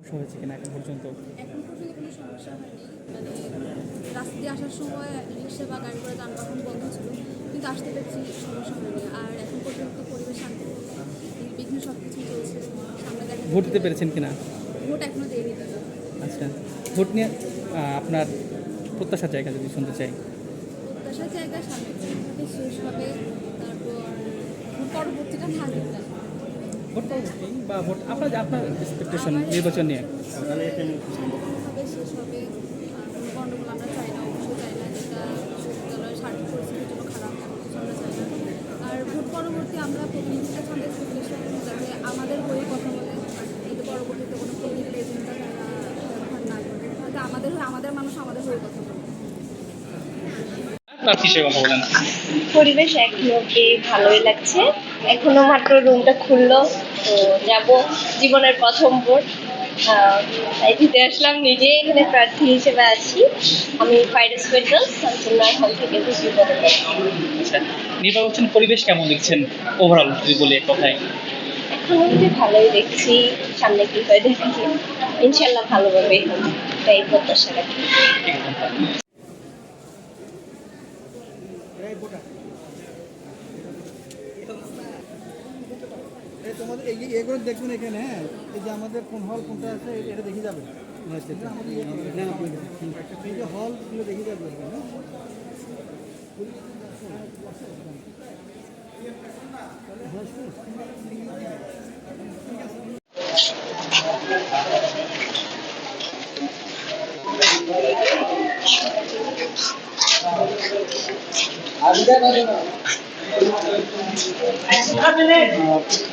সমস্যা হয়েছে কিনা এখন পর্যন্ত? এখন পর্যন্ত কোনো সমস্যা হয়নি। মানে রাস্তা দিয়ে আসার সময় রিক্সা বা গাড়ি ঘোড়া যানবাহন বন্ধ ছিল, কিন্তু আসতে পেরেছি, সমস্যা হয়নি। আর এখন পর্যন্ত পরিবেশ শান্তিপূর্ণ, নির্বিঘ্ন সব কিছু চলছে। সামনে দেখা ভোট দিতে পেরেছেন কিনা? ভোট এখনো দেয়নি। আচ্ছা, ভোট নিয়ে আপনার প্রত্যাশার জায়গা যদি শুনতে চাই। প্রত্যাশার জায়গা সামনে শেষ হবে, তারপর ভোট পরবর্তীটা ভালো। ভোট পরবর্তী বা ভোট আপনার আপনার এক্সপেকটেশন নির্বাচন নিয়ে? শান্তিপূর্ণভাবে শেষ হবে। কোনো গণ্ডগোল আমরা চাই না, অবশ্যই চাই না, যেটা বিশ্ববিদ্যালয়ের সার্বিক পরিস্থিতির জন্য খারাপ, আমরা চাই না। আর ভোট পরবর্তী আমরা প্রতিনিধিত্বের সঙ্গে এক্সপেকটেশন যাতে আমাদের হয়ে কথা বলে, যাতে পরবর্তীতে কোনো পলিটিক্যাল এজেন্ডা তারা ব্যবহার না করে, যাতে আমাদের হয়ে, আমাদের মানুষ আমাদের হয়ে কথা বলে। পরিবেশ একদিকে ভালোই লাগছে, এখনো মাত্র রুমটা খুললো, তো যাব জীবনের প্রথম ভোট। তাই দিতে আসলাম, নিজে এখানে প্রার্থী হিসেবে আছি। আমি ফাইরাস ফেডারেলস সানসুল্লাহ হল থেকে বুঝতে পারবো। আচ্ছা, নির্বাচন পরিবেশ কেমন দেখছেন ওভারঅল যদি বলি এক কথায়? এখন অবধি ভালোই দেখছি, সামনে কি হয় দেখি, ইনশাল্লাহ ভালোভাবেই হবে, তাই প্রত্যাশা রাখি। তোমাদের এগুলো দেখবেন এখানে, হ্যাঁ, এই যে আমাদের কোন হল কোনটা আছে এটা দেখে যাবেন। এই যে হলগুলো দেখে যাবেন, হ্যাঁ। আজকে